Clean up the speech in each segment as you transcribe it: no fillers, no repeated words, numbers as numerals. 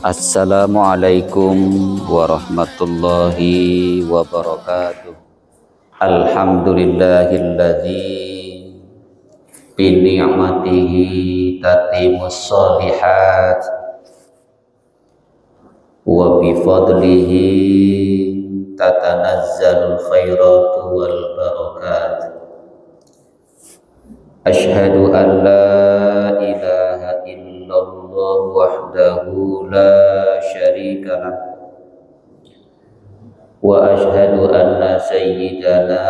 Assalamualaikum warahmatullahi wabarakatuh. Alhamdulillahilladzi bi ni'matihi tatimmus shalihat wa bi fadlihi tatanazzalul khairatu wal barakat. Asyhadu an la ilaha illallah wahdahu la syarika lah wa asyhadu anna sayyidana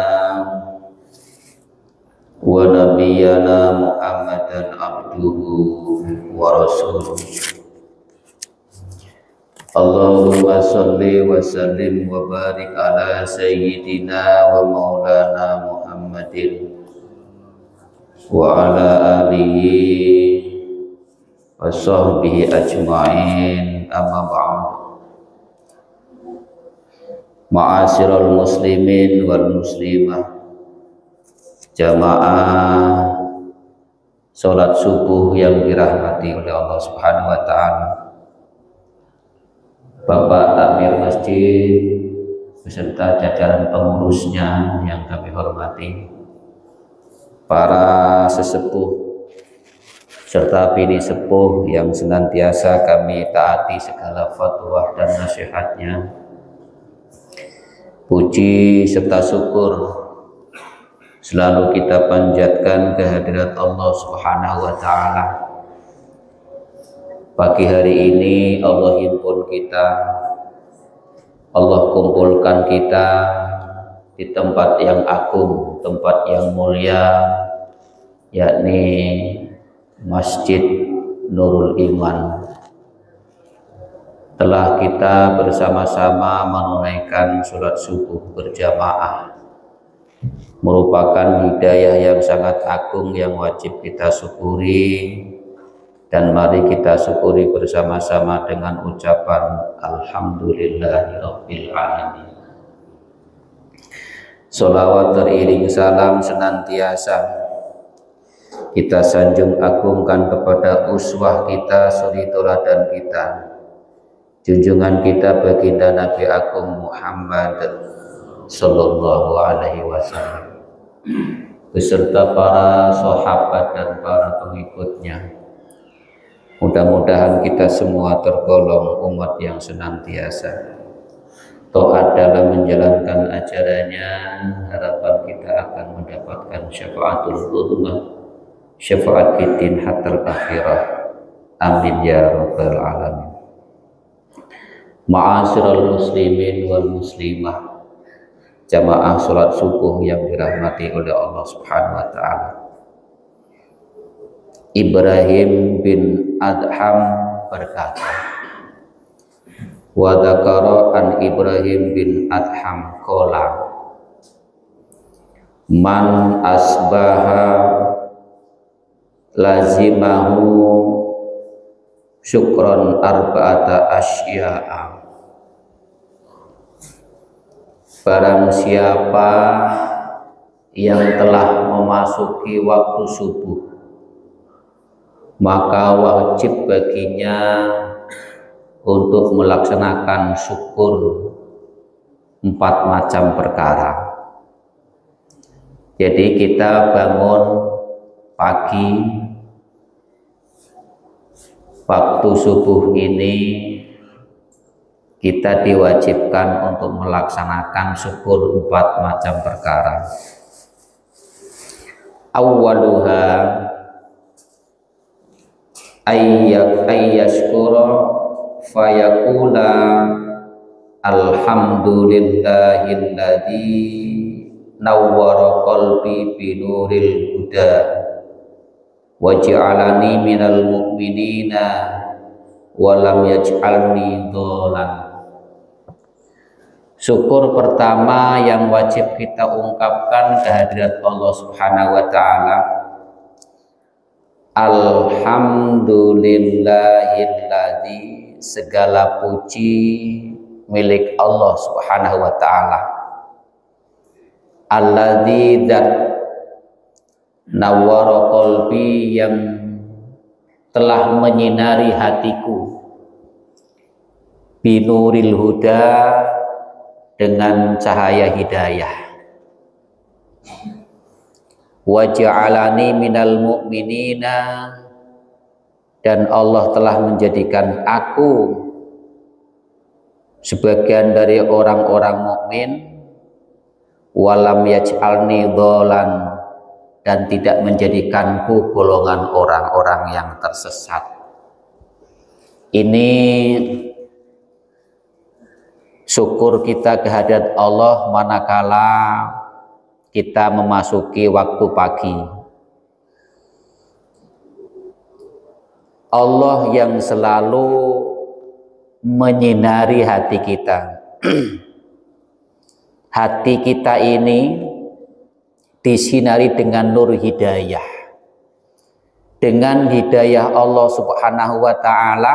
wa nabiyyana Muhammadan abduhu wa rasuluh. Allahumma sholli wa sallim wa barik ala sayyidina wa maulana Muhammadin wa ala alihi wa sahbihi ajma'in, amma ba'd. Ma'asyiral muslimin wal muslimah, jamaah salat subuh yang dirahmati oleh Allah Subhanahu wa taala. Bapak takmir masjid beserta jajaran pengurusnya yang kami hormati, para sesepuh serta bini sepuh yang senantiasa kami taati segala fatwa dan nasihatnya. Puji serta syukur selalu kita panjatkan kehadirat Allah Subhanahu wa taala. Pagi hari ini Allah himpun kita, Allah kumpulkan kita di tempat yang agung, tempat yang mulia, yakni Masjid Nurul Iman. Telah kita bersama-sama menunaikan sholat subuh berjamaah, merupakan hidayah yang sangat agung yang wajib kita syukuri, dan mari kita syukuri bersama-sama dengan ucapan Alhamdulillahirabbil alamin. Sholawat teriring salam senantiasa kita sanjung agungkan kepada uswah kita, suri teladan kita, junjungan kita baginda Nabi Agung Muhammad sallallahu alaihi wasallam beserta para sahabat dan para pengikutnya. Mudah-mudahan kita semua tergolong umat yang senantiasa taat dalam menjalankan ajarannya. Harapan kita akan mendapatkan syafaatul uzma, syafaat fitin hatal akhirah. Amin ya rabbal alamin. Ma'asyiral muslimin wal muslimah, jamaah salat subuh yang dirahmati oleh Allah Subhanahu wa taala. Ibrahim bin Adham berkata, wa dzakara an Ibrahim bin Adham qala man asbaha lazimahu syukron arba'ata asya'a. Barang siapa yang telah memasuki waktu subuh, maka wajib baginya untuk melaksanakan syukur 4 macam perkara. Jadi kita bangun pagi waktu subuh ini, kita diwajibkan untuk melaksanakan syukur 4 macam perkara. Awwaluha ayyashkura fayaqula alhamdulillahilladzi nawwara qalbi binuril huda waj'alani minal mu'minina wa lam yaj'alni dhalan. Syukur pertama yang wajib kita ungkapkan kehadirat Allah Subhanahu wa taala, alhamdulillahilladzi, segala puji milik Allah Subhanahu wa taala, alladzi dzat nawwara qalbi, yang telah menyinari hatiku, binuril huda, dengan cahaya hidayah. Wa ja'alani minal mu'minina, dan Allah telah menjadikan aku sebagian dari orang-orang mukmin. Walam yaj'alni dhalan, dan tidak menjadikanku golongan orang-orang yang tersesat. Ini syukur kita kehadirat Allah manakala kita memasuki waktu pagi. Allah yang selalu menyinari hati kita. Hati kita ini disinari dengan nur hidayah. Dengan hidayah Allah Subhanahu wa ta'ala,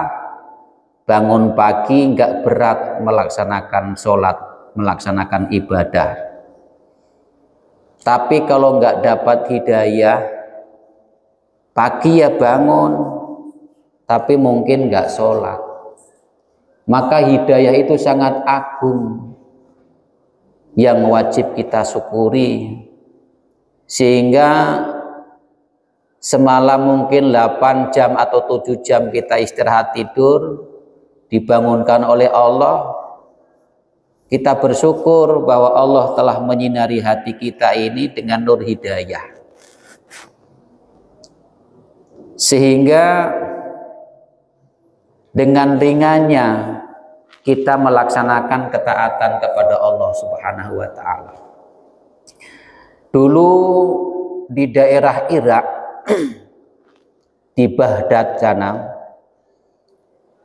bangun pagi enggak berat melaksanakan sholat, melaksanakan ibadah. Tapi kalau enggak dapat hidayah, pagi ya bangun, tapi mungkin enggak sholat. Maka hidayah itu sangat agung yang wajib kita syukuri. Sehingga semalam mungkin 8 jam atau 7 jam kita istirahat tidur, dibangunkan oleh Allah, kita bersyukur bahwa Allah telah menyinari hati kita ini dengan nur hidayah. Sehingga dengan ringannya kita melaksanakan ketaatan kepada Allah Subhanahu wa ta'ala. Dulu di daerah Irak, di Baghdad sana,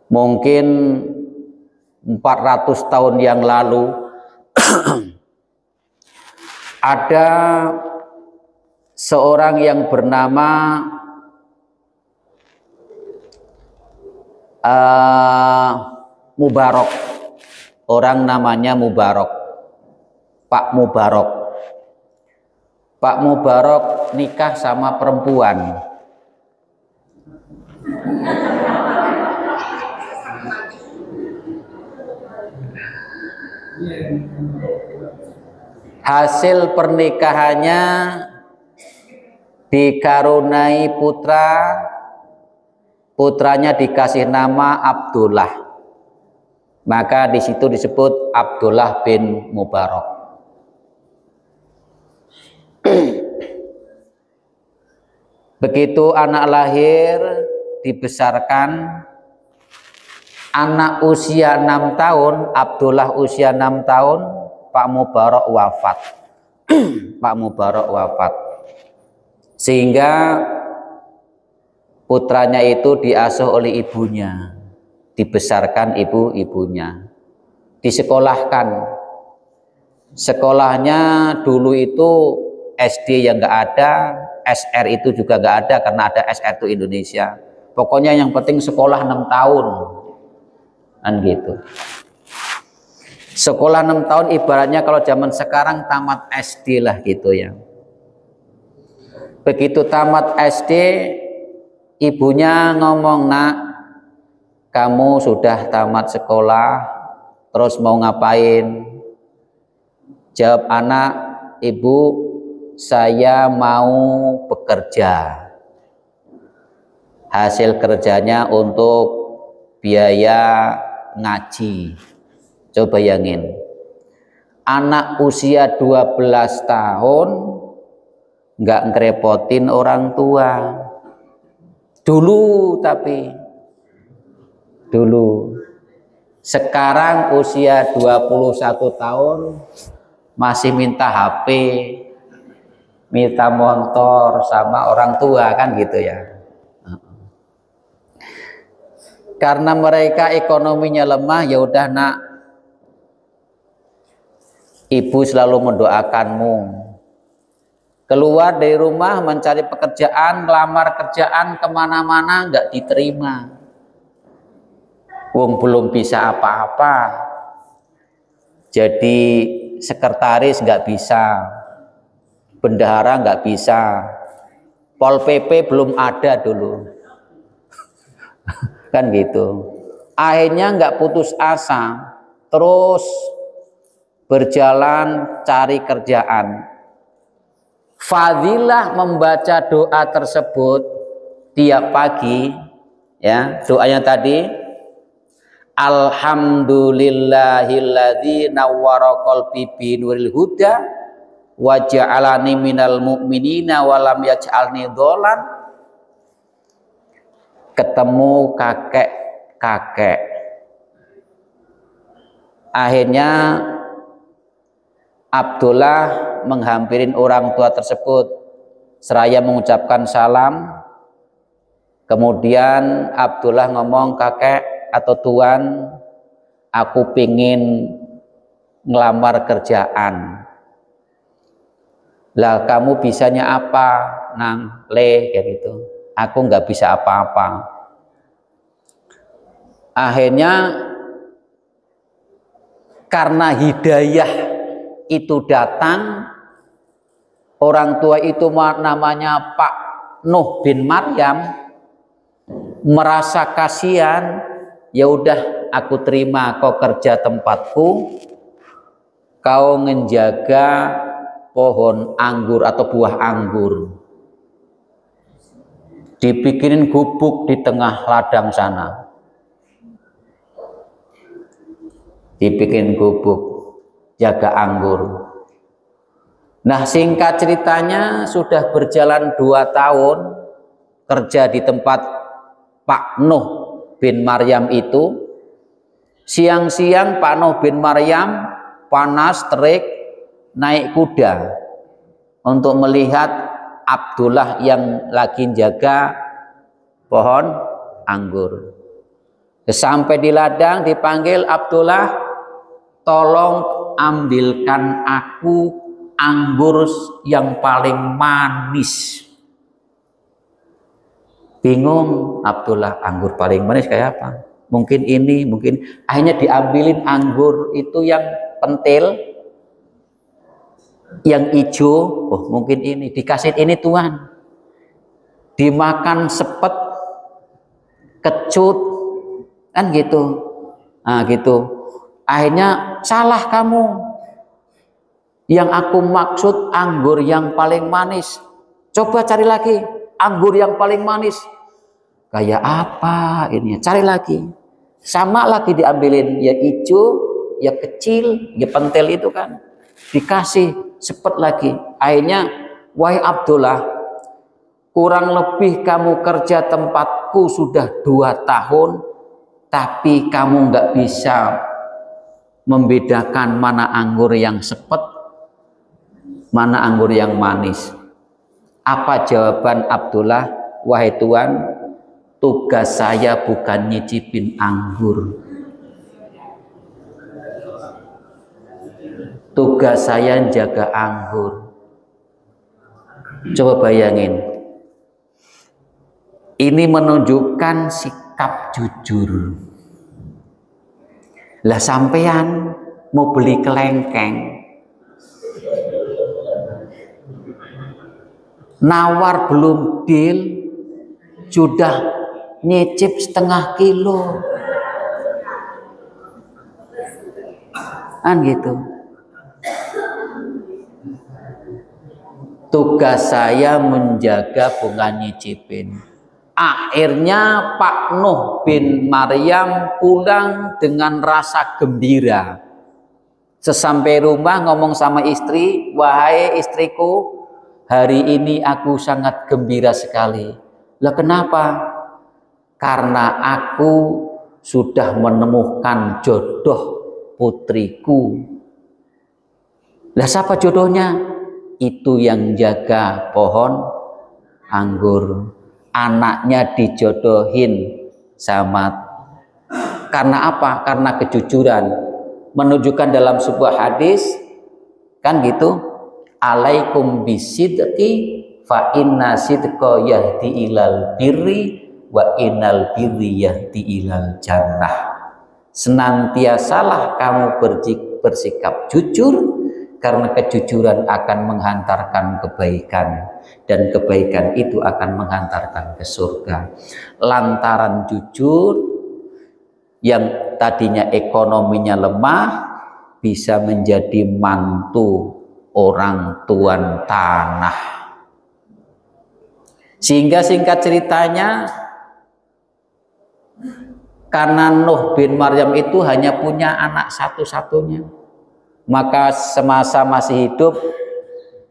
mungkin 400 tahun yang lalu ada seorang yang bernama Mubarak. Orang namanya Mubarak, Pak Mubarak. Pak Mubarak nikah sama perempuan. Hasil pernikahannya dikaruniai putra. Putranya dikasih nama Abdullah. Maka di situ disebut Abdullah bin Mubarak. Begitu anak lahir, dibesarkan, anak usia 6 tahun, Abdullah usia 6 tahun, Pak Mubarak wafat. Pak Mubarak wafat. Sehingga putranya itu diasuh oleh ibunya, dibesarkan ibunya, disekolahkan. Sekolahnya dulu itu SD yang nggak ada, SR itu juga nggak ada karena ada SR itu Indonesia. Pokoknya yang penting sekolah 6 tahun, kan gitu. Sekolah 6 tahun ibaratnya kalau zaman sekarang tamat SD lah gitu ya. Begitu tamat SD, ibunya ngomong, "Nak, kamu sudah tamat sekolah, terus mau ngapain?" Jawab anak, "Ibu, saya mau bekerja. Hasil kerjanya untuk biaya ngaji." Coba bayangin, anak usia 12 tahun nggak ngerepotin orang tua. Dulu tapi dulu. Sekarang usia 21 tahun masih minta HP, minta motor sama orang tua, kan gitu ya. Karena mereka ekonominya lemah, ya udah nak, ibu selalu mendoakanmu. Keluar dari rumah mencari pekerjaan, melamar kerjaan kemana-mana nggak diterima. Wong belum bisa apa-apa. Jadi sekretaris nggak bisa, bendahara nggak bisa, Pol PP belum ada dulu, kan gitu. Akhirnya nggak putus asa, terus berjalan cari kerjaan. Fadilah membaca doa tersebut tiap pagi, ya, doanya tadi, alhamdulillahilladzi nawwara qalbi binuril huda wa ja'alani minal mu'minina wa lam yaj'alni dholan. Ketemu kakek-kakek. Akhirnya Abdullah menghampirin orang tua tersebut seraya mengucapkan salam. Kemudian Abdullah ngomong, kakek atau tuan, aku pingin ngelamar kerjaan. Lah kamu bisanya apa, Nang? Kayak gitu. Aku nggak bisa apa-apa. Akhirnya karena hidayah itu datang, orang tua itu namanya Pak Nuh bin Maryam, merasa kasihan, ya udah aku terima kau kerja tempatku, kau menjaga pohon anggur atau buah anggur, dibikinin gubuk di tengah ladang sana, dibikin gubuk jaga anggur. Nah, singkat ceritanya sudah berjalan 2 tahun kerja di tempat Pak Nuh bin Maryam itu. Siang-siang Pak Nuh bin Maryam panas terik naik kuda untuk melihat Abdullah yang lagi jaga pohon anggur. Sampai di ladang dipanggil, Abdullah, tolong ambilkan aku anggur yang paling manis. Bingung Abdullah, anggur paling manis kayak apa? Mungkin ini, mungkin. Akhirnya diambilin anggur itu yang pentil, yang hijau. Oh, mungkin ini. Dikasih ini tuan. Dimakan sepet, kecut, kan gitu. Nah gitu. Akhirnya salah kamu. Yang aku maksud anggur yang paling manis. Coba cari lagi anggur yang paling manis. Kayak apa ini? Cari lagi. Sama lagi diambilin, ya hijau, ya kecil, ya pentil itu kan. Dikasih sepet lagi. Akhirnya, wahai Abdullah, kurang lebih kamu kerja tempatku sudah 2 tahun, tapi kamu nggak bisa membedakan mana anggur yang sepet, mana anggur yang manis. Apa jawaban Abdullah? Wahai Tuan, tugas saya bukan nyicipin anggur. Tugas saya jaga anggur. Coba bayangin. Ini menunjukkan sikap jujur. Lah sampean mau beli kelengkeng, nawar belum deal, sudah nyicip setengah kilo, kan gitu. Tugas saya menjaga bukan nyicipin. Akhirnya Pak Nuh bin Maryam pulang dengan rasa gembira. Sesampai rumah ngomong sama istri, wahai istriku, hari ini aku sangat gembira sekali. Lah kenapa? Karena aku sudah menemukan jodoh putriku. Lah siapa jodohnya? Itu yang jaga pohon anggur. Anaknya dijodohin sama. Karena apa? Karena kejujuran. Menunjukkan dalam sebuah hadis, kan gitu, alaikum bisidqi fa inna sidqa yahdi ilal birri wa innal birri yahdi ilal jannah. Senantiasalah kamu bersikap jujur, karena kejujuran akan menghantarkan kebaikan, dan kebaikan itu akan menghantarkan ke surga. Lantaran jujur, yang tadinya ekonominya lemah bisa menjadi mantu orang tuan tanah. Sehingga singkat ceritanya, karena Nuh bin Maryam itu hanya punya anak satu-satunya, maka semasa masih hidup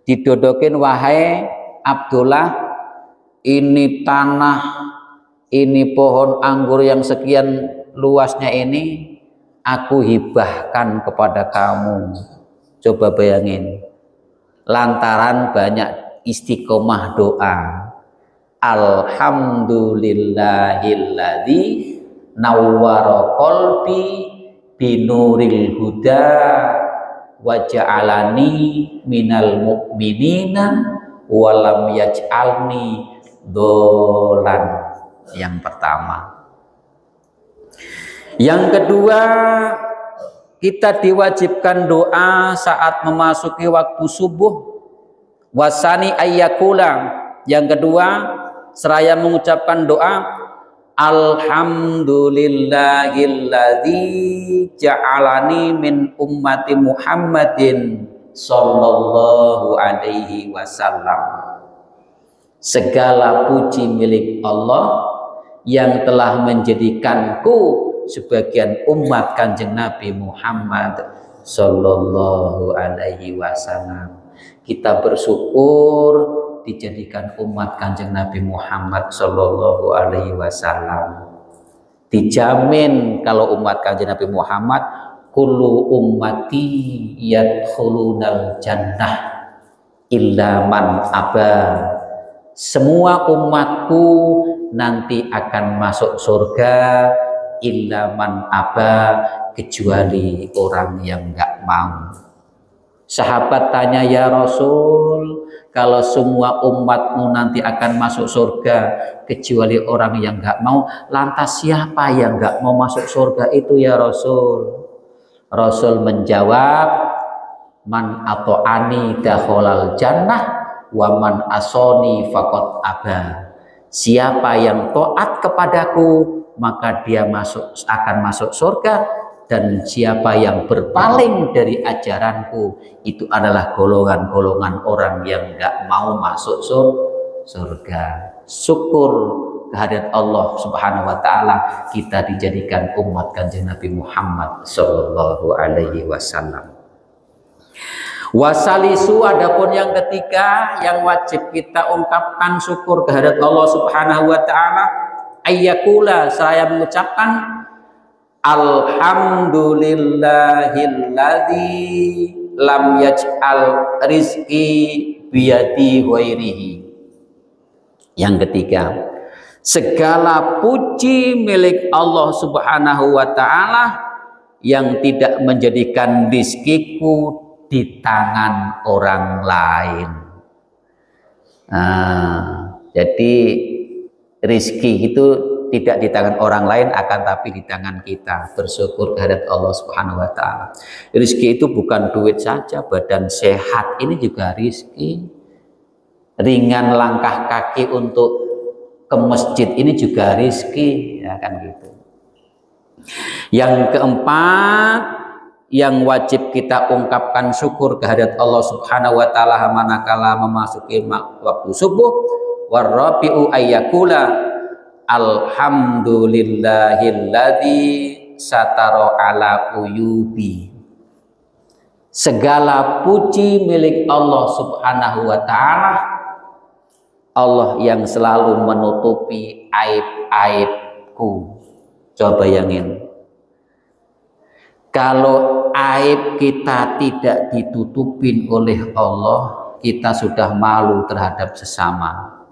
didodokin, wahai Abdullah, ini tanah, ini pohon anggur yang sekian luasnya ini aku hibahkan kepada kamu. Coba bayangin, lantaran banyak istiqomah doa, alhamdulillahilladzi nawwara qalbi binuril huda wa ja'alani minal mu'minina walam yaj'alni dolan. Yang pertama. Yang kedua, kita diwajibkan doa saat memasuki waktu subuh. Wasani ayyakula. Yang kedua, seraya mengucapkan doa, alhamdulillahilladzi ja'alani min ummati Muhammadin sallallahu alaihi wasallam. Segala puji milik Allah yang telah menjadikanku sebagian umat Kanjeng Nabi Muhammad sallallahu alaihi wasallam. Kita bersyukur dijadikan umat Kanjeng Nabi Muhammad sallallahu alaihi wasallam. Dijamin kalau umat Kanjeng Nabi Muhammad, kullu ummati yadkhulunal jannah illa man aba. Semua umatku nanti akan masuk surga illa man aba, kecuali orang yang enggak mau. Sahabat tanya, ya Rasul, kalau semua umatmu nanti akan masuk surga kecuali orang yang enggak mau, lantas siapa yang enggak mau masuk surga itu ya Rasul? Rasul menjawab, man ato'ani dakhalal jannah wa man asoni faqad aba. Siapa yang taat kepadaku maka dia akan masuk surga, dan siapa yang berpaling dari ajaranku itu adalah golongan-golongan orang yang enggak mau masuk surga. Syukur kehadirat Allah Subhanahu wa taala kita dijadikan umat Kanjeng Nabi Muhammad sallallahu alaihi wasallam. Wasalisu, adapun yang ketiga yang wajib kita ungkapkan syukur kehadirat Allah Subhanahu wa taala, ayyakula, seraya mengucapkan alhamdulillahilladzi lam yaj'al rizqi biyadi ghairihi. Yang ketiga, segala puji milik Allah Subhanahu wa taala yang tidak menjadikan rizkiku di tangan orang lain. Jadi rizki itu tidak di tangan orang lain, akan tapi di tangan kita. Bersyukur kehadirat Allah Subhanahu wa taala. Rizki itu bukan duit saja, badan sehat ini juga rizki. Ringan langkah kaki untuk ke masjid ini juga rizki, ya kan gitu. Yang keempat yang wajib kita ungkapkan syukur kehadirat Allah Subhanahu wa taala manakala memasuki waktu subuh, warabi'u ayyakula alhamdulillahilladzi satara ala uyubi. Segala puji milik Allah Subhanahu wa taala, Allah yang selalu menutupi aib-aibku. Coba bayangin, kalau aib kita tidak ditutupin oleh Allah, kita sudah malu terhadap sesama.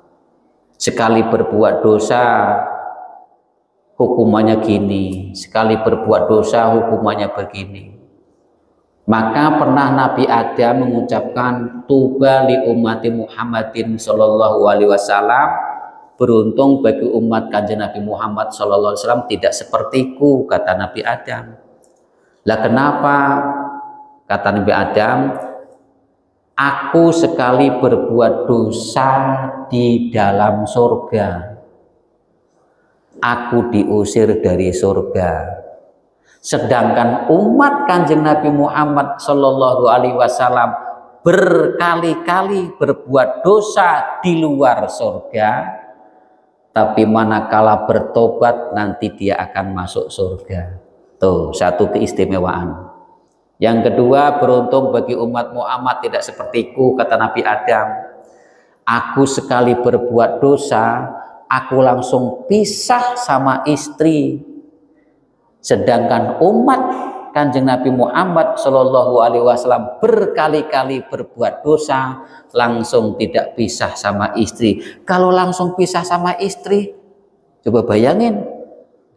Sekali berbuat dosa hukumannya gini, sekali berbuat dosa hukumannya begini. Maka pernah Nabi Adam mengucapkan, tuba li ummati Muhammadin sallallahu alaihi wasallam, beruntung bagi umat Kanjeng Nabi Muhammad sallallahu alaihi wasallam tidak sepertiku, kata Nabi Adam. Lah kenapa? Kata Nabi Adam, aku sekali berbuat dosa di dalam surga, aku diusir dari surga. Sedangkan umat Kanjeng Nabi Muhammad Shallallahu Alaihi Wasallam berkali-kali berbuat dosa di luar surga, tapi manakala bertobat nanti dia akan masuk surga. Tuh, satu keistimewaan. Yang kedua, beruntung bagi umat Muhammad tidak sepertiku, kata Nabi Adam. Aku sekali berbuat dosa, aku langsung pisah sama istri. Sedangkan umat Kanjeng Nabi Muhammad Shallallahu Alaihi Wasallam berkali-kali berbuat dosa, langsung tidak pisah sama istri. Kalau langsung pisah sama istri, coba bayangin,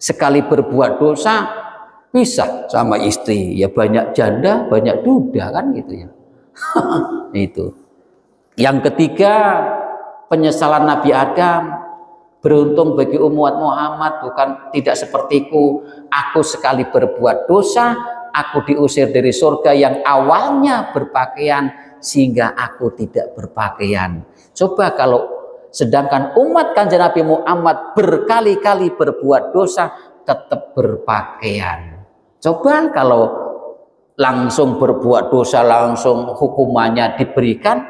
sekali berbuat dosa, pisah sama istri, ya banyak janda, banyak duda kan gitu ya. Itu. Yang ketiga, penyesalan Nabi Adam. Beruntung bagi umat Muhammad, bukan tidak sepertiku. Aku sekali berbuat dosa, aku diusir dari surga yang awalnya berpakaian sehingga aku tidak berpakaian. Coba kalau sedangkan umat Kanjeng Nabi Muhammad berkali-kali berbuat dosa tetap berpakaian. Coba kalau langsung berbuat dosa langsung hukumannya diberikan,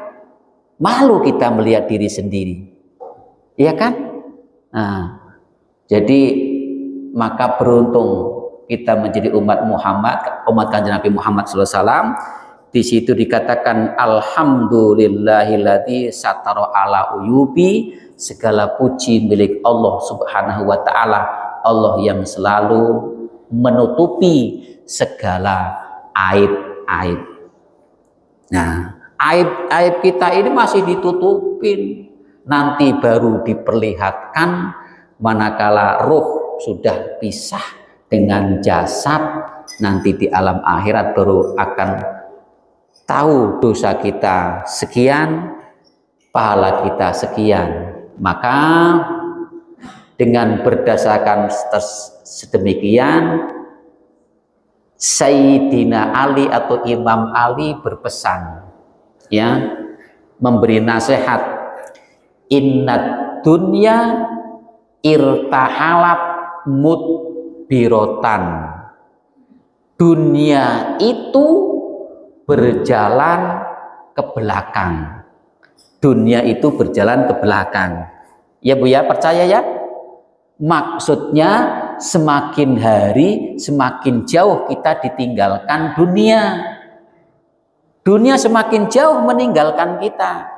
malu kita melihat diri sendiri. Iya kan? Nah, jadi maka beruntung kita menjadi umat Muhammad, umat Kanjeng Nabi Muhammad SAW. Di situ dikatakan alhamdulillahilladzi satara ala uyubi, segala puji milik Allah Subhanahu wa taala, Allah yang selalu menutupi segala aib-aib. Nah, aib-aib kita ini masih ditutupin. Nanti baru diperlihatkan manakala roh sudah pisah dengan jasad, nanti di alam akhirat baru akan tahu dosa kita sekian, pahala kita sekian. Maka dengan berdasarkan sedemikian, Sayyidina Ali atau Imam Ali berpesan, ya, memberi nasihat, innad dunya irtahalat mudbirotan. Dunia itu berjalan ke belakang. Dunia itu berjalan ke belakang. Ya Bu ya, percaya ya? Maksudnya semakin hari semakin jauh kita ditinggalkan dunia. Dunia semakin jauh meninggalkan kita.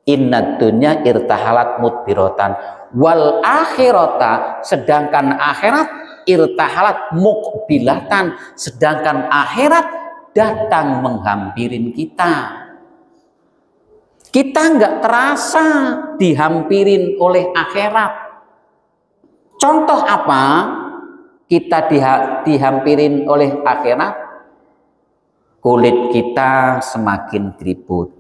Innad dunya irtahalat mudbirotan wal akhirata, sedangkan akhirat irtahalat muqbilatan, sedangkan akhirat datang menghampirin kita. Kita nggak terasa dihampirin oleh akhirat. Contoh apa kita dihampirin oleh akhirat? Kulit kita semakin keriput,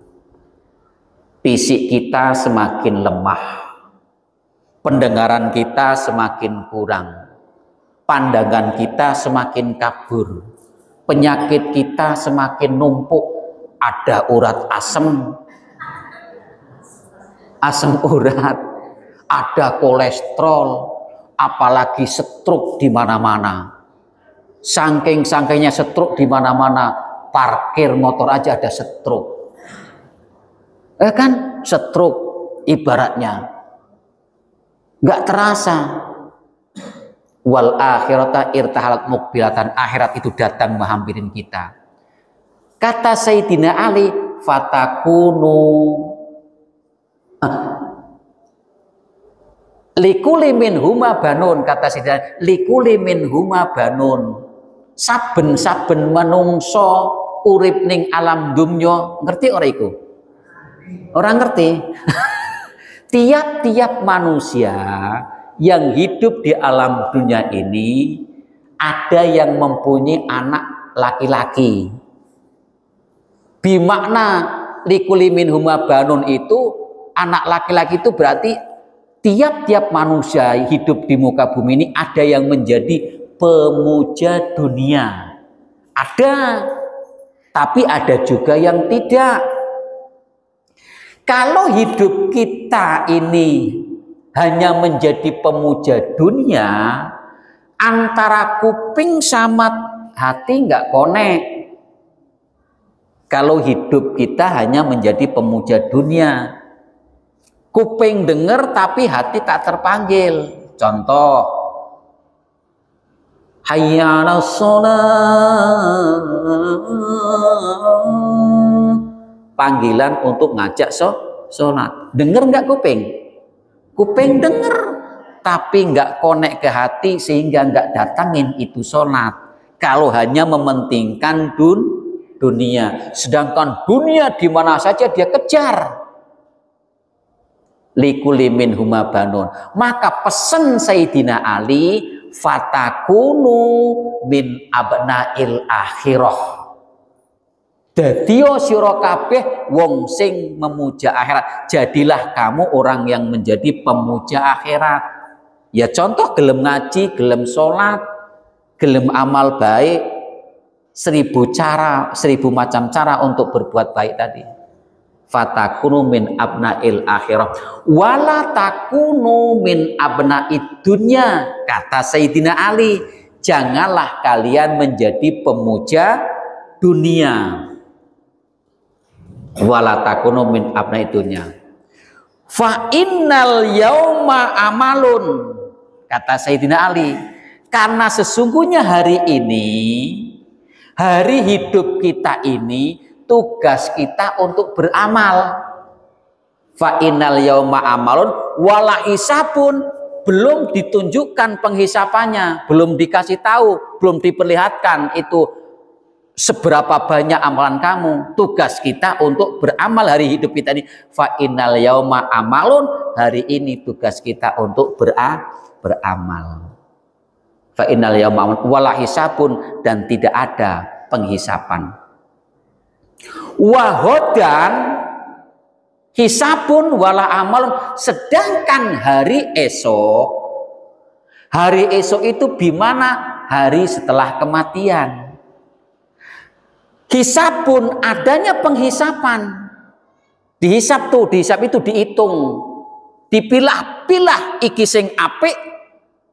fisik kita semakin lemah, pendengaran kita semakin kurang, pandangan kita semakin kabur, penyakit kita semakin numpuk, ada urat asam urat, ada kolesterol, apalagi stroke di mana-mana. Saking-sakingnya stroke di mana-mana, parkir motor aja ada stroke. Kan stroke ibaratnya nggak terasa. Wal akhirata irtahalat muqbilatan, akhirat itu datang menghampirin kita. Kata Sayyidina Ali, fatakunu likuli min huma banun, kata Sayyidina, likuli min huma banun. Saben-saben menungso urip ning alam dunya, ngerti ora iku? Orang ngerti. Tiap-tiap manusia yang hidup di alam dunia ini ada yang mempunyai anak laki-laki. Bimakna likuli min huma banun itu anak laki-laki itu berarti tiap-tiap manusia hidup di muka bumi ini ada yang menjadi pemuja dunia. Ada, tapi ada juga yang tidak. Kalau hidup kita ini hanya menjadi pemuja dunia, Antara kuping sama hati nggak konek. Kalau hidup kita hanya menjadi pemuja dunia. Kuping dengar tapi hati tak terpanggil. Contoh, hayya 'alas shalah, panggilan untuk ngajak sholat. Dengar nggak kuping? Kuping dengar, tapi nggak konek ke hati sehingga nggak datangin itu sholat. Kalau hanya mementingkan dunia, sedangkan dunia di mana saja dia kejar. Likulli minhuma banun. Maka pesan Sayyidina Ali, fatakunu min abnail akhirah. Dadio sira kabeh wong sing memuja akhirat. Jadilah kamu orang yang menjadi pemuja akhirat. Ya contoh, gelem ngaji, gelem sholat, gelem amal baik, 1000 cara, 1000 macam cara untuk berbuat baik tadi. Fatakunu min abnail akhirah wala takunu min abnaid dunya. Kata Sayyidina Ali, janganlah kalian menjadi pemuja dunia. Wala takunu min abnaid dunya. Fa innal yauma amalun. Kata Sayyidina Ali, karena sesungguhnya hari ini, hari hidup kita ini, tugas kita untuk beramal. Fa innal yauma amalun wala hisabun, belum ditunjukkan penghisapannya, belum dikasih tahu, belum diperlihatkan itu seberapa banyak amalan kamu. Tugas kita untuk beramal hari hidup kita ini. Fa innal yauma amalun, hari ini tugas kita untuk beramal. Fa innal yauma amalun wala hisabun, dan tidak ada penghisapan. Wahodan hisabun wala amalun, sedangkan hari esok itu bimana? Hari setelah kematian. Hisabun, adanya penghisapan. Dihisap itu dihitung, dipilah-pilah, iki sing apik,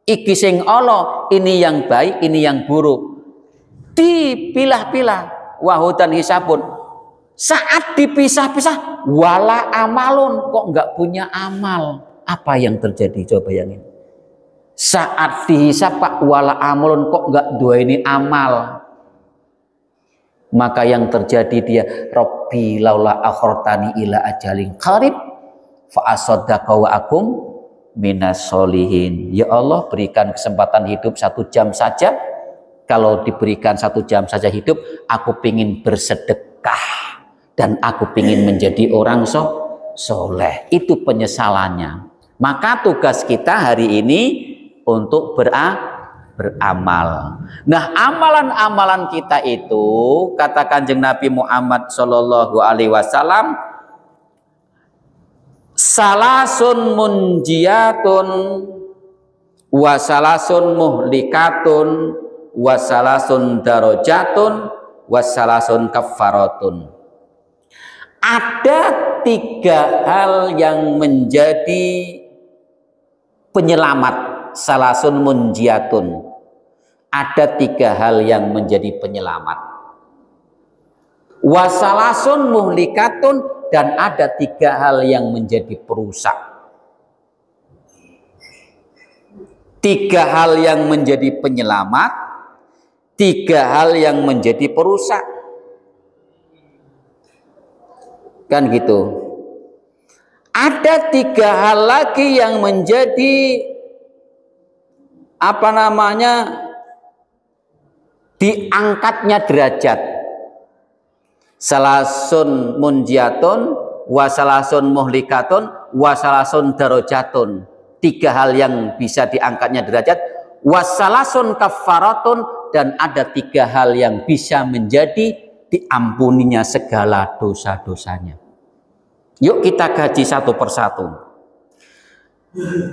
iki sing ala, ini yang baik, ini yang buruk, dipilah-pilah. Wahodan hisabun, saat dipisah-pisah wala amalun, kok nggak punya amal. Apa yang terjadi? Coba bayangin. Saat dihisab Pak, wala amalun, kok nggak dua ini amal. Maka yang terjadi dia, Rabbi laula akhartani ila ajalin qarib fa asaddaqa wa akum minas solihin. Ya Allah, berikan kesempatan hidup 1 jam saja. Kalau diberikan 1 jam saja hidup, aku pingin bersedekah dan aku pingin menjadi orang soleh. Itu penyesalannya. Maka tugas kita hari ini untuk beramal. Nah, amalan-amalan kita itu, kata Kanjeng Nabi Muhammad Shallallahu Alaihi Wasallam, salasun munjiyatun wasalasun muhlikatun wasalasun darajatun wasalasun kafaratun. Ada 3 hal yang menjadi penyelamat. Salasun munjiyatun, ada 3 hal yang menjadi penyelamat. Wasalasun muhlikatun, dan ada 3 hal yang menjadi perusak. 3 hal yang menjadi penyelamat, 3 hal yang menjadi perusak. Kan gitu. Ada 3 hal lagi yang menjadi diangkatnya derajat. Salasun munjiyatun, wasalasun muhlikatun, wasalasun darajatun. 3 hal yang bisa diangkatnya derajat. Wasalasun kafaratun, dan ada 3 hal yang bisa menjadi diampuninya segala dosa-dosanya. Yuk kita kaji satu persatu.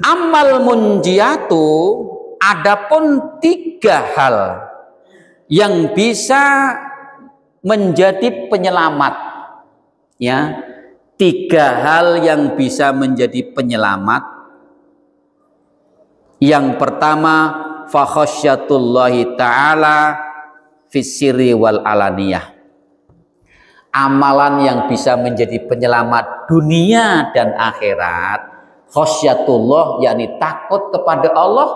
Amal munjiyatu, adapun 3 hal yang bisa menjadi penyelamat, ya, 3 hal yang bisa menjadi penyelamat. Yang pertama, fa khasyatullahi ta'ala fis sirri wal alaniyah. Amalan yang bisa menjadi penyelamat dunia dan akhirat, khasyatullah yakni takut kepada Allah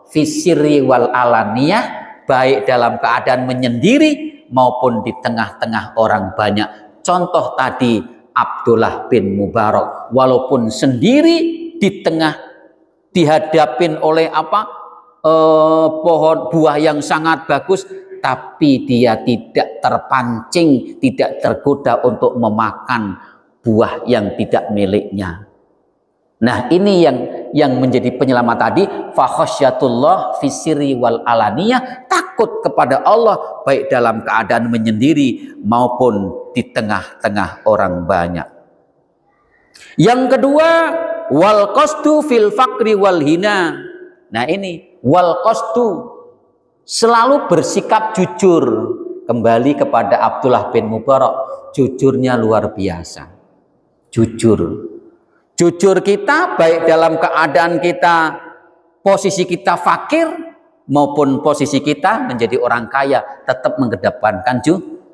fis sirri wal alaniyah, baik dalam keadaan menyendiri maupun di tengah-tengah orang banyak. Contoh tadi Abdullah bin Mubarak, walaupun sendiri di tengah dihadapin oleh pohon buah yang sangat bagus, tapi dia tidak terpancing, tidak tergoda untuk memakan buah yang tidak miliknya. Nah, ini yang menjadi penyelamat tadi, fa khasyatullah fis sirri wal alaniyah, takut kepada Allah baik dalam keadaan menyendiri maupun di tengah-tengah orang banyak. Yang kedua, wal qasdu fil faqri wal hina. Nah, ini wal qasdu, selalu bersikap jujur. Kembali kepada Abdullah bin Mubarak, jujurnya luar biasa. Jujur kita baik dalam keadaan kita, posisi kita fakir maupun posisi kita menjadi orang kaya, tetap mengedepankan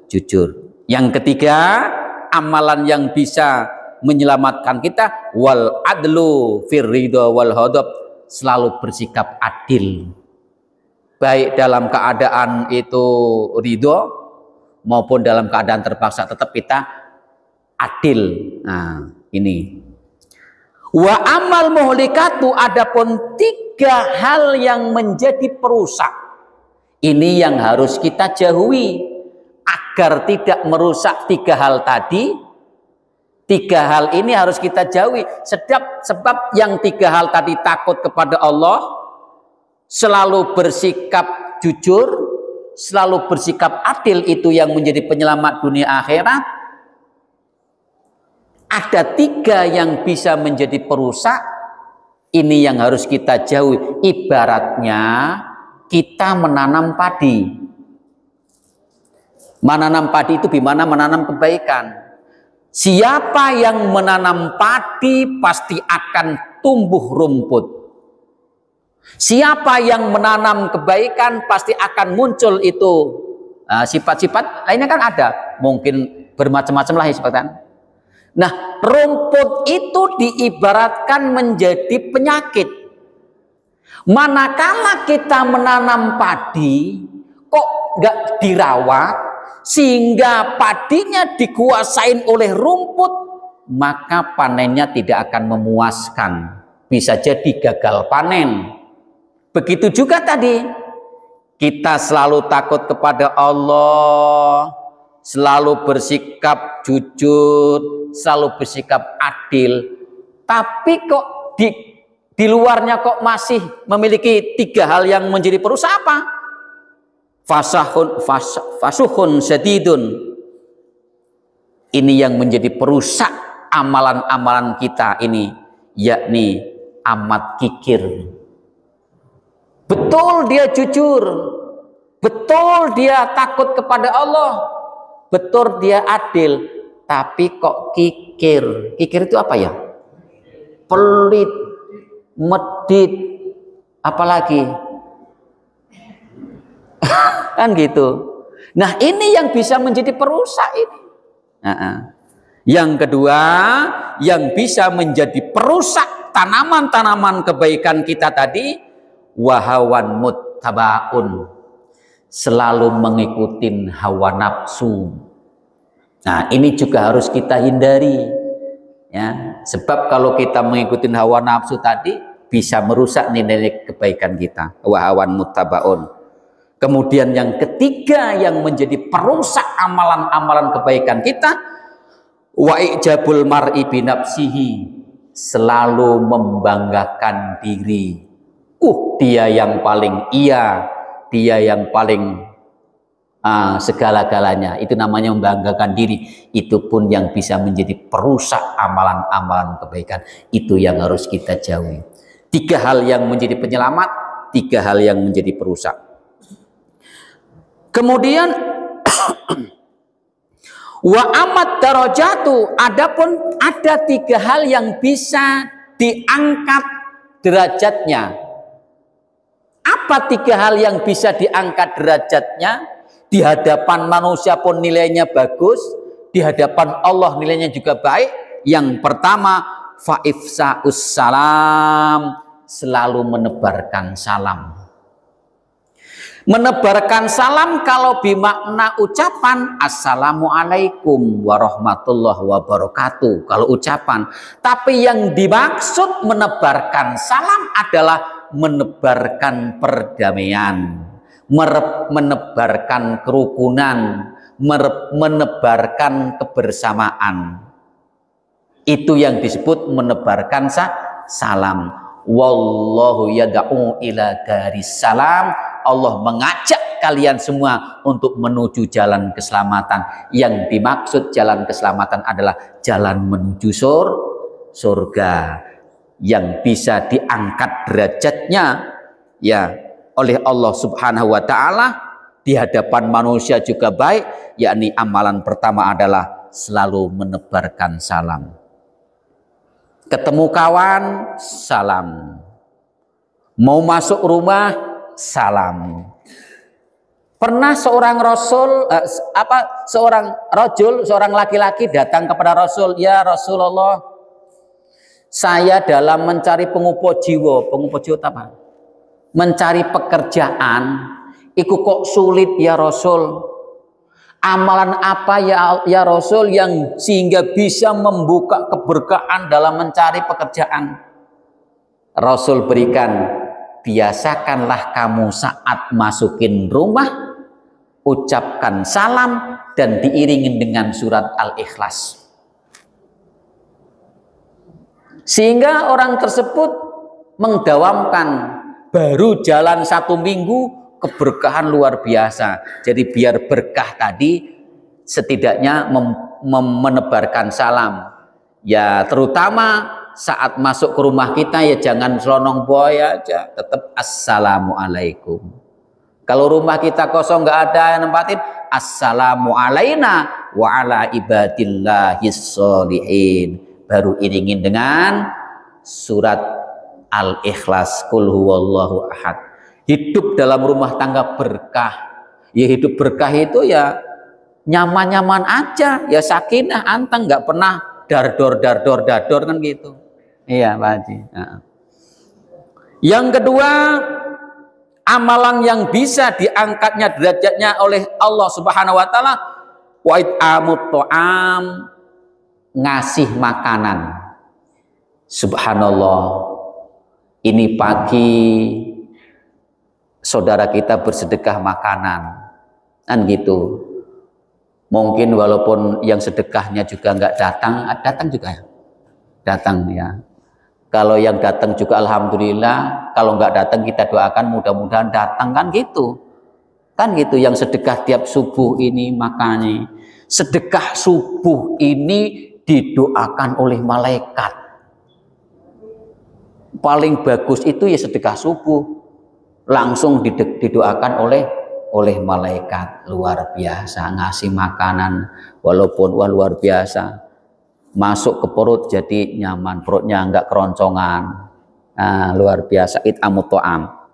jujur. Yang ketiga, amalan yang bisa menyelamatkan kita, wal adlu fir ridha wal ghadab, selalu bersikap adil. Baik dalam keadaan itu ridho maupun dalam keadaan terpaksa, tetap kita adil. Nah, ini. Wa amal muhlikatu, adapun 3 hal yang menjadi perusak. Ini yang harus kita jauhi agar tidak merusak 3 hal tadi. 3 hal ini harus kita jauhi. Sebab yang 3 hal tadi, takut kepada Allah, selalu bersikap jujur, selalu bersikap adil, itu yang menjadi penyelamat dunia akhirat. Ada 3 yang bisa menjadi perusak, ini yang harus kita jauhi. Ibaratnya kita menanam padi. Menanam padi itu gimana? Menanam kebaikan. Siapa yang menanam padi pasti akan tumbuh rumput. Siapa yang menanam kebaikan pasti akan muncul itu sifat-sifat lainnya, kan ada. Mungkin bermacam-macam lah sifatnya. Nah, rumput itu diibaratkan menjadi penyakit. Manakala kita menanam padi, kok nggak dirawat, sehingga padinya dikuasain oleh rumput, maka panennya tidak akan memuaskan. Bisa jadi gagal panen. Begitu juga tadi, kita selalu takut kepada Allah, selalu bersikap jujur, selalu bersikap adil, tapi kok di luarnya kok masih memiliki 3 hal yang menjadi perusak apa? Fasuhun syadidun. Ini yang menjadi perusak amalan-amalan kita ini, yakni amat kikir. Betul dia jujur, betul dia takut kepada Allah, betul dia adil, tapi kok kikir. Kikir itu apa ya? Pelit, medit, apalagi kan gitu. Nah, ini yang bisa menjadi perusak ini. Yang kedua, yang bisa menjadi perusak tanaman-tanaman kebaikan kita tadi, wahawan muttabaun, selalu mengikuti hawa nafsu. Nah, ini juga harus kita hindari, ya. Sebab kalau kita mengikuti hawa nafsu tadi, bisa merusak nilai kebaikan kita. Wahawan muttabaun. Kemudian yang ketiga yang menjadi perusak amalan-amalan kebaikan kita, wa ijabul mar'i binafsihi, selalu membanggakan diri. Dia yang paling iya, dia yang paling segala-galanya. Itu namanya membanggakan diri. Itu pun yang bisa menjadi perusak amalan-amalan kebaikan. Itu yang harus kita jauhi. 3 hal yang menjadi penyelamat, 3 hal yang menjadi perusak. Kemudian wa amat darajatu, adapun ada 3 hal yang bisa diangkat derajatnya. Apa Apa 3 hal yang bisa diangkat derajatnya? Di hadapan manusia pun nilainya bagus, di hadapan Allah nilainya juga baik. Yang pertama, fa'ifsa'us salam, selalu menebarkan salam. Menebarkan salam kalau bermakna ucapan assalamualaikum warahmatullahi wabarakatuh, kalau ucapan. Tapi yang dimaksud menebarkan salam adalah menebarkan perdamaian, menebarkan kerukunan, menebarkan kebersamaan. Itu yang disebut menebarkan salam. Wallahu yad'u ila daris salam. Allah mengajak kalian semua untuk menuju jalan keselamatan. Yang dimaksud jalan keselamatan adalah jalan menuju surga, yang bisa diangkat derajatnya ya oleh Allah Subhanahu wa taala di hadapan manusia juga baik, yakni amalan pertama adalah selalu menebarkan salam. Ketemu kawan, salam. Mau masuk rumah, salam. Pernah seorang seorang laki-laki datang kepada Rasul, ya Rasulullah, saya dalam mencari pengupo jiwa apa? Mencari pekerjaan, iku kok sulit ya Rasul. Amalan apa ya Rasul yang sehingga bisa membuka keberkahan dalam mencari pekerjaan? Rasul berikan, biasakanlah kamu saat masukin rumah, ucapkan salam dan diiringin dengan surat Al-Ikhlas. Sehingga orang tersebut mendawamkan, baru jalan 1 minggu, keberkahan luar biasa. Jadi biar berkah tadi setidaknya menebarkan salam. Ya terutama saat masuk ke rumah kita ya jangan selonong boy aja, tetap assalamualaikum. Kalau rumah kita kosong nggak ada yang nempatin, assalamu alaina wa ala ibadillahis sholihin. Baru iringin dengan surat Al-Ikhlas, qul huwallahu ahad. Hidup dalam rumah tangga berkah. Ya hidup berkah itu ya nyaman-nyaman aja, ya sakinah anteng, nggak pernah dardor kan gitu. Iya Pak Haji. Nah. Yang kedua, amalan yang bisa diangkatnya derajatnya oleh Allah Subhanahu wa taala, wa it'amut ta'am, ngasih makanan. Subhanallah. Ini pagi saudara kita bersedekah makanan, kan gitu. Mungkin walaupun yang sedekahnya juga nggak datang juga ya, datang ya. Kalau yang datang juga alhamdulillah, kalau nggak datang kita doakan mudah-mudahan datang, kan gitu. Kan gitu, yang sedekah tiap subuh ini makanya sedekah subuh ini didoakan oleh malaikat. Paling bagus itu ya sedekah subuh. Langsung didoakan oleh malaikat. Luar biasa, ngasih makanan walaupun luar biasa, masuk ke perut jadi nyaman, perutnya enggak keroncongan. Nah, luar biasa, it'amut ta'am.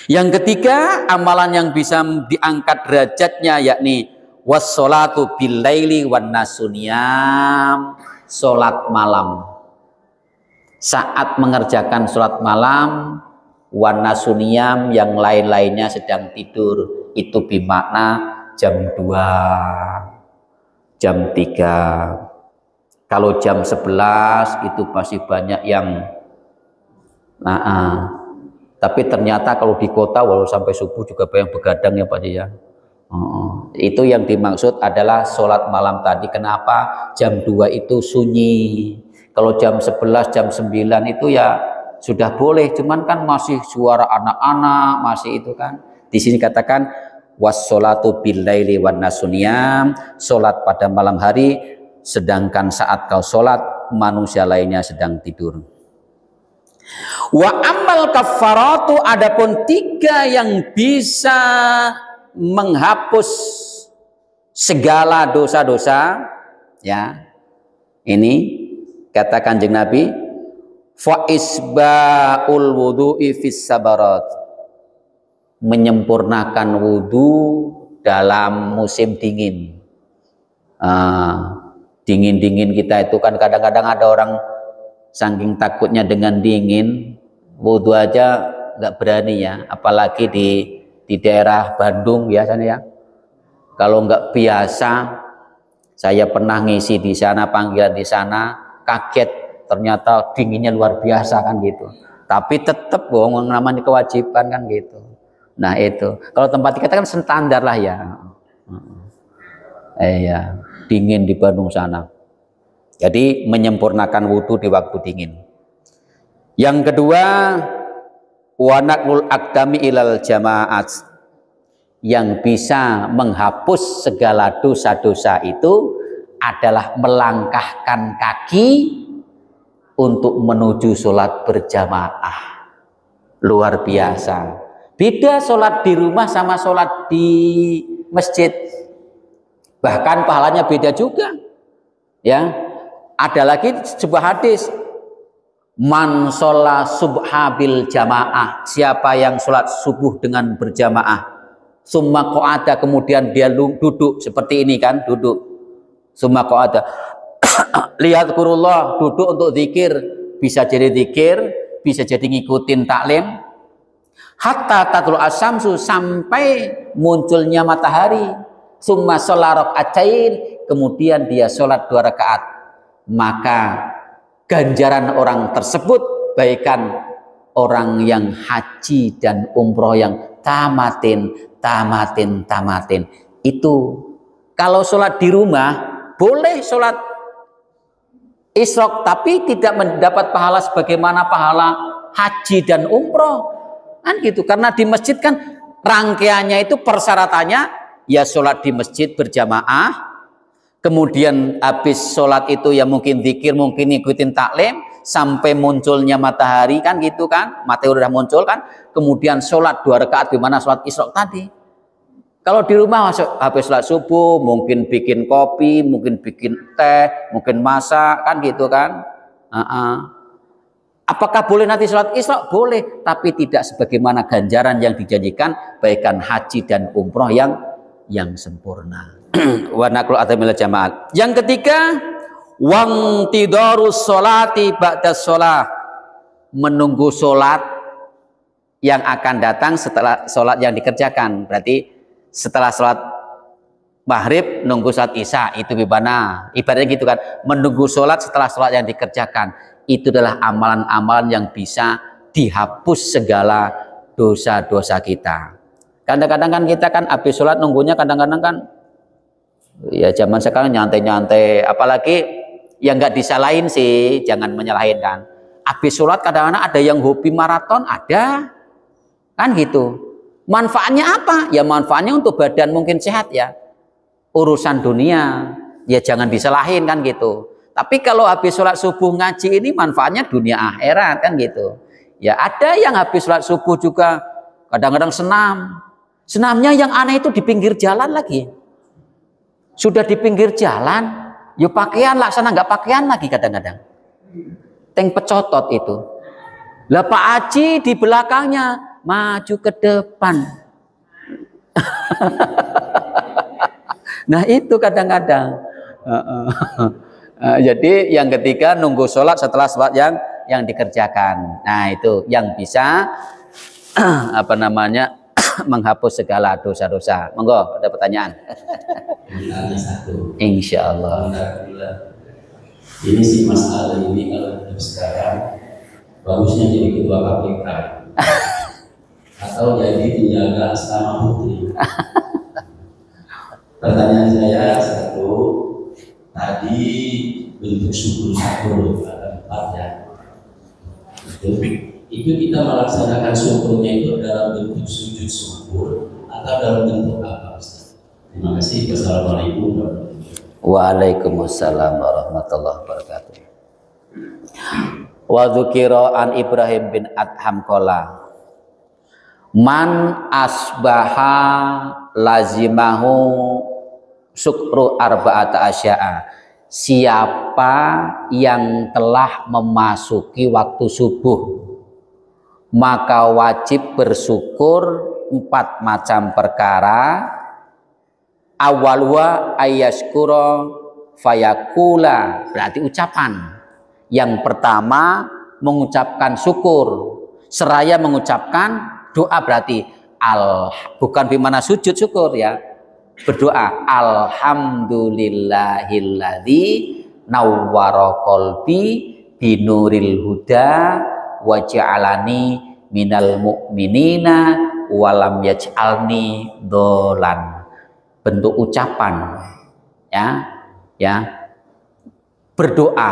Yang ketiga, amalan yang bisa diangkat derajatnya yakni wassolatu billaili wan nasuniyam, salat malam. Saat mengerjakan salat malam, wan nasuniyam, yang lain-lainnya sedang tidur, itu bermakna jam 2, jam 3. Kalau jam 11 itu masih banyak yang tapi ternyata kalau di kota walau sampai subuh juga banyak begadang ya Pak Haji ya. Itu yang dimaksud adalah sholat malam tadi. Kenapa jam 2 itu sunyi? Kalau jam 11, jam 9 itu ya sudah boleh, cuman kan masih suara anak-anak, masih itu kan. Di sini katakan wassolatu billaili wan nasuniyam, sholat pada malam hari, sedangkan saat kau sholat manusia lainnya sedang tidur. Wa amal kafaratu, adapun 3 yang bisa menghapus segala dosa-dosa ya. Ini kata Kanjeng Nabi, fa isba'ul wudu'i fis sabarat, menyempurnakan wudhu dalam musim dingin. Dingin-dingin kita itu kan kadang-kadang ada orang saking takutnya dengan dingin, wudhu aja nggak berani ya, apalagi di daerah Bandung biasanya ya. Kalau nggak biasa, saya pernah ngisi di sana, panggilan di sana, kaget ternyata dinginnya luar biasa kan gitu. Tapi tetap bohong, namanya kewajiban kan gitu. Nah itu, kalau tempat kita kan standar lah ya. Iya, dingin di Bandung sana. Jadi menyempurnakan wudhu di waktu dingin. Yang kedua, wanakul akdami ilal jamaat, yang bisa menghapus segala dosa-dosa itu adalah melangkahkan kaki untuk menuju sholat berjamaah. Luar biasa. Beda sholat di rumah sama sholat di masjid. Bahkan pahalanya beda juga. Ya, ada lagi sebuah hadis, man sholat subha bil jamaah, siapa yang sholat subuh dengan berjamaah, summa qa'ada, kemudian dia duduk seperti ini kan, duduk, summa qa'ada liyadkurullah, duduk untuk zikir, bisa jadi zikir, bisa jadi ngikutin taklim, hatta tatul asyamsu, sampai munculnya matahari, summa sholat raka'atain, kemudian dia sholat 2 rakaat, maka ganjaran orang tersebut bagaikan orang yang haji dan umroh yang tamatin. Itu kalau sholat di rumah boleh sholat isyraq, tapi tidak mendapat pahala sebagaimana pahala haji dan umroh kan gitu. Karena di masjid kan rangkaiannya itu persyaratannya ya sholat di masjid berjamaah, kemudian habis sholat itu ya mungkin zikir, mungkin ngikutin taklim sampai munculnya matahari kan gitu kan, matahari udah muncul kan, kemudian sholat 2 rakaat gimana sholat isyraq tadi. Kalau di rumah habis sholat subuh mungkin bikin kopi, mungkin bikin teh, mungkin masak kan gitu kan. Apakah boleh nanti sholat isyraq? Boleh, tapi tidak sebagaimana ganjaran yang dijanjikan baikkan haji dan umroh yang sempurna. Wa naqlu adamil jamaat. Yang ketiga, wang tidorus sholati ba'da sholat, menunggu sholat yang akan datang setelah sholat yang dikerjakan. Berarti setelah sholat maghrib nunggu sholat isya, itu bagaimana? Ibaratnya gitu kan, menunggu sholat setelah sholat yang dikerjakan. Itu adalah amalan-amalan yang bisa dihapus segala dosa-dosa kita. Kadang-kadang kan kita kan habis sholat nunggunya kadang-kadang kan ya zaman sekarang nyantai-nyantai, apalagi yang nggak disalahin sih, jangan menyalahin kan. Habis sholat kadang-kadang ada yang hobi maraton, ada kan gitu. Manfaatnya apa? Ya manfaatnya untuk badan mungkin sehat ya. Urusan dunia ya jangan disalahin kan gitu. Tapi kalau habis sholat subuh ngaji ini manfaatnya dunia akhirat kan gitu. Ya ada yang habis sholat subuh juga kadang-kadang senam. Senamnya yang aneh itu di pinggir jalan lagi. Sudah di pinggir jalan, yuk pakaian laksana nggak pakaian lagi kadang-kadang. Teng pecotot itu. Lah Pak Haji di belakangnya maju ke depan. Nah itu kadang-kadang. Jadi yang ketiga nunggu sholat setelah sholat yang dikerjakan. Nah itu yang bisa menghapus segala dosa-dosa. Monggo, ada pertanyaan? Insya Allah. Ini sih masalah ini kalau hidup sekarang bagusnya jadi ketua KPK atau jadi penjaga asrama putri. Pertanyaan saya satu, tadi bentuk syukur ada 4 ya. Itu kita melaksanakan syukurnya itu dalam bentuk sujud syukur atau dalam bentuk apa? Terima kasih. Wassalamualaikum warahmatullahi wabarakatuh. Waalaikumsalam warahmatullahi wabarakatuh. Wa dzukira an Ibrahim bin Adham qala man asbaha lazimahu syukru arba'ata asya'a, siapa yang telah memasuki waktu subuh maka wajib bersyukur 4 macam perkara. Awalwa ayaskura fayakula, berarti ucapan. Yang pertama mengucapkan syukur, seraya mengucapkan doa, berarti bukan bimana sujud syukur ya, berdoa alhamdulillahilladzi nawwara qalbi binuril huda wa ja'alani minal mu'minina walam yaj'alni dolan. Bentuk ucapan ya, berdoa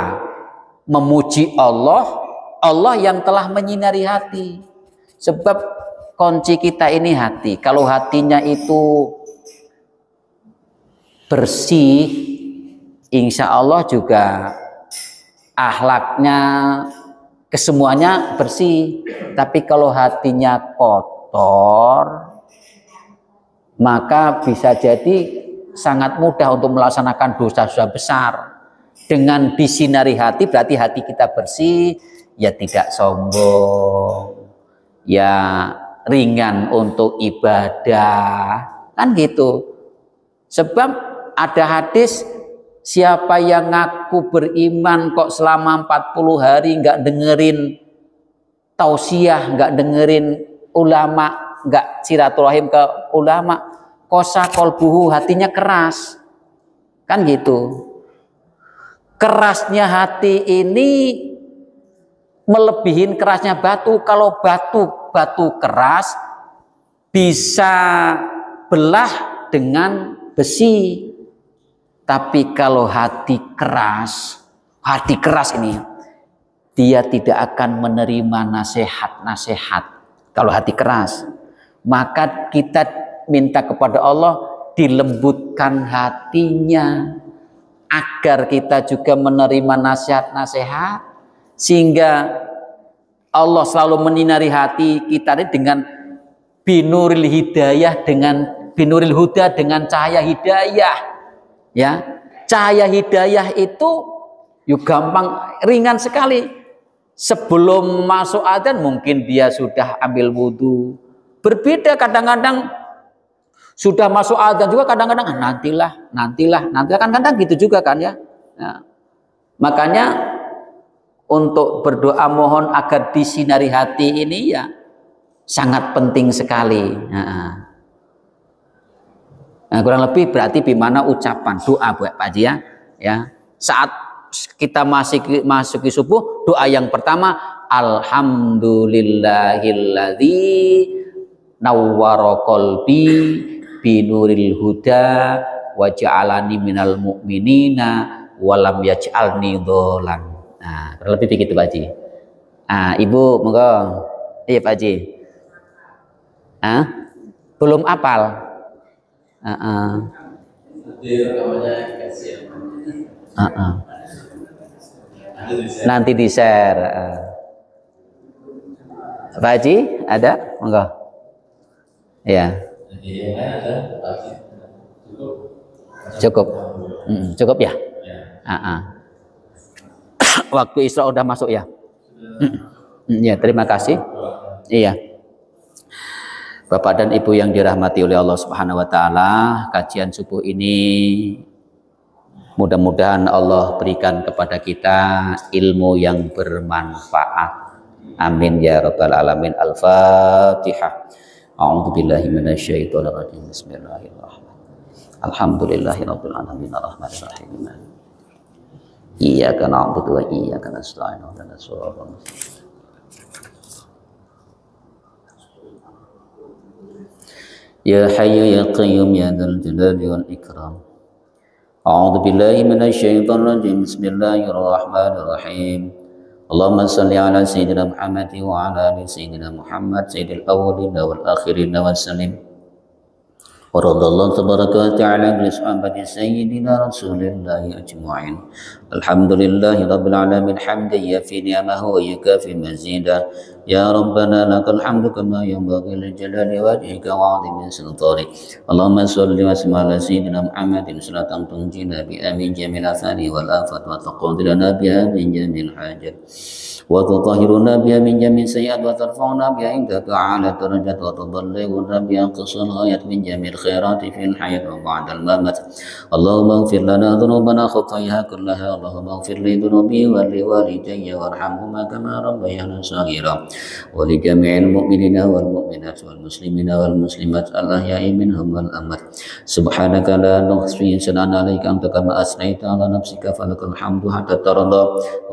memuji Allah yang telah menyinari hati. Sebab kunci kita ini hati. Kalau hatinya itu bersih, insya Allah juga akhlaknya kesemuanya bersih. Tapi kalau hatinya kotor, maka bisa jadi sangat mudah untuk melaksanakan dosa-dosa besar. Dengan disinari hati, berarti hati kita bersih, ya tidak sombong, ya ringan untuk ibadah, kan gitu. Sebab ada hadis, siapa yang ngaku beriman kok selama 40 hari nggak dengerin tausiah, nggak dengerin ulama, nggak silaturahim ke ulama, kosa kolbuhu, hatinya keras, kan gitu. Kerasnya hati ini melebihin kerasnya batu. Kalau batu keras bisa belah dengan besi, tapi kalau hati keras ini dia tidak akan menerima nasihat-nasihat. Kalau hati keras, maka kita minta kepada Allah dilembutkan hatinya agar kita juga menerima nasihat-nasihat, sehingga Allah selalu menyinari hati kita dengan binuril hidayah, dengan binuril huda, dengan cahaya hidayah. Ya, cahaya hidayah itu yuk gampang, ringan sekali. Sebelum masuk adzan mungkin dia sudah ambil wudhu. Berbeda kadang-kadang sudah masuk adzan juga kadang-kadang nantilah kan kadang gitu juga kan ya. Nah, makanya untuk berdoa mohon agar disinari hati ini ya sangat penting sekali. Nah, kurang lebih berarti bagaimana ucapan doa buat Pak Haji ya. Saat kita masuki subuh, doa yang pertama alhamdulillahilladzi nawwara qalbi binuril huda wa ja'alani minal mu'minina walam yaj'alni dolan. Nah, kurang lebih begitu Pak Haji. Ibu monggo. Iya Pak Haji. Belum apal. Nanti di share. Pak Haji ada? Monggo. Ya. Cukup. Cukup ya. Waktu Isra udah masuk ya. Ya, terima kasih. Iya. Bapak dan Ibu yang dirahmati oleh Allah Subhanahu wa taala, kajian subuh ini mudah-mudahan Allah berikan kepada kita ilmu yang bermanfaat. Amin ya rabbal alamin. Al-Fatihah. A'udzubillahi minasyaitonir rajim. Bismillahirrahmanirrahim. Alhamdulillahirabbil alamin arrahmanir rahim. Iyyaka na'budu wa iyyaka nasta'in. Ihdinas siratal mustaqim. Ya Hayyu ya Qayyum ya Dzal Jalali wal Ikram. A'udzu billahi minasyaitonir rajim. Bismillahirrahmanirrahim. Allahumma shalli ala sayyidina Muhammad wa ala ali sayyidina Muhammad sayyidil awwalin wal akhirin wa sallim. ورضى الله تبارك وتعالى عن صحابة سيدنا رسول الله أجمعين. الحمد لله رب العالمين حمدا يفي نعمه ويكافي مزيدا. يا ربنا لك الحمد كما ينبغي لجلال وجهك وعظيم سلطانك. اللهم صل وسلم على سيدنا محمد صلاة تنجينا بها من جميع الآثام والآفات وتقضي لنا بها من جميع الحاجات وتطهرنا بها من جميع السيئات وترفعنا بها عندك أعلى الدرجات وتبلغنا بها أقصى الغايات من جميع الخيرات في الحياة وبعد الممات. اللهم اغفر لنا ذنوبنا خطاياها كلها. اللهم اغفر لي ذنوبي ولوالدي وارحمهما كما ربيانا صغيرا ولجميع المؤمنين والمؤمنات والمسلمين والمسلمات الأحياء منهم والأموات. سبحانك لا نحصي ثناء عليك أنت كما أثنيت على نفسك فلك الحمد حتى ترضى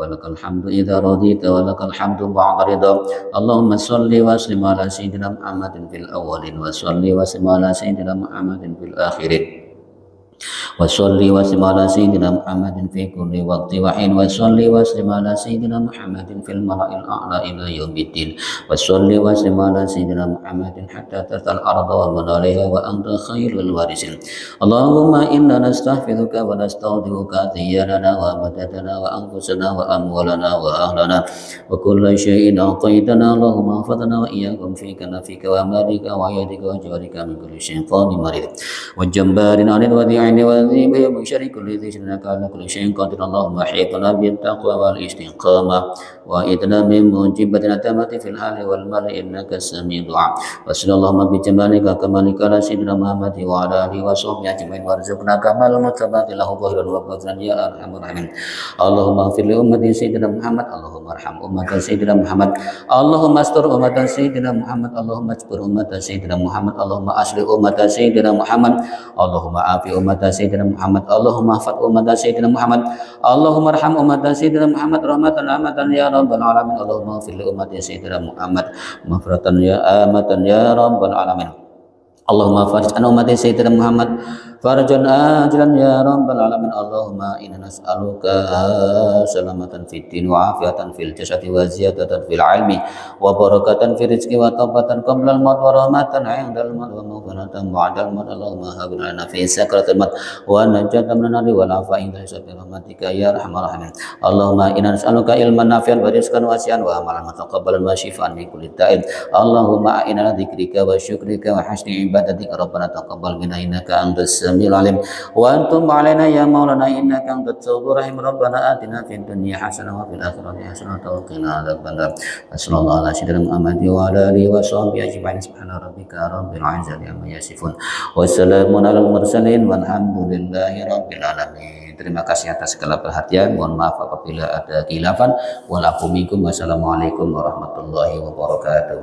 ولك الحمد إذا رضيت ولك الحمد بعد رضا. اللهم صل وسلم على سيدنا محمد في الأولين وصل وسلم على سيدنا محمد في الآخرين وصل وسلم على سيدنا محمد في كل وقت وحين وصل وسلم على سيدنا محمد في الملأ الأعلى إلى يوم الدين وصل وسلم على سيدنا محمد حتى ترثى الأرض ومن عليها وأنت خير الوارثين. اللهم إنا نستحفظك ونستودعك ديارنا ومددنا وأنفسنا وأموالنا وأهلنا وكل شيء أعطيتنا. اللهم احفظنا وإياكم في كنفك وأمالك وعيدك وجوارك من كل شيطان مريض وجبار عنيد وذي وذيب من شر كل ذي شر على كل شيء قادر. اللهم احيطنا بالتقوى والاستقامة وإذنا من موجبة النتامة في الحال والمال إنك السميع الدعاء. وصلى اللهم بجمالك كمالك على سيدنا محمد وعلى آله وصحبه أجمعين وارزقنا كمال المتبات له ظاهرا وباطنا يا أرحم الراحمين. اللهم اغفر لأمة سيدنا محمد. اللهم ارحم أمة سيدنا محمد. اللهم استر أمة سيدنا محمد. اللهم اجبر أمة سيدنا محمد. اللهم أصلح أمة سيدنا محمد. اللهم عافي أمة سيدنا محمد. اللهم احفظ أمة سيدنا محمد. اللهم ارحم أمة سيدنا محمد رحمة عامة يا رب العالمين. اللهم اغفر لأمة سيدنا محمد مغفرة يا آمة يا رب العالمين. اللهم فرج عن أمة سيدنا محمد فرجا آجلا يا رب العالمين. اللهم إنا نسألك سلامة في الدين وعافية في الجسد وزيادة في العلم وبركة في الرزق وتوبة قبل الموت ورحمة عند الموت ومغفرة بعد الموت. اللهم هب لنا في سكرة الموت ونجاة من النار والعافية عند حساب برحمتك يا أرحم الراحمين. اللهم إنا نسألك علما نافعا ورزقا واسعا وعملا متقبلا وشفاء من كل داء. اللهم أعنا على ذكرك وشكرك وحسن عبادتك. ربنا تقبل منا إنك أنت السميع العليم وأنتم علينا يا مولانا إنك أنت التواب الرحيم. ربنا آتنا في الدنيا حسنة وفي الآخرة حسنة وقنا عذاب النار. صلى الله على سيدنا محمد وعلى آله وصحبه أجمعين. سبحان ربك رب العزة عما يصفون وسلام على المرسلين والحمد لله رب العالمين. Terima kasih atas segala perhatian. Mohon maaf apabila ada khilafan. Walakum minkum. Wassalamualaikum warahmatullahi wabarakatuh.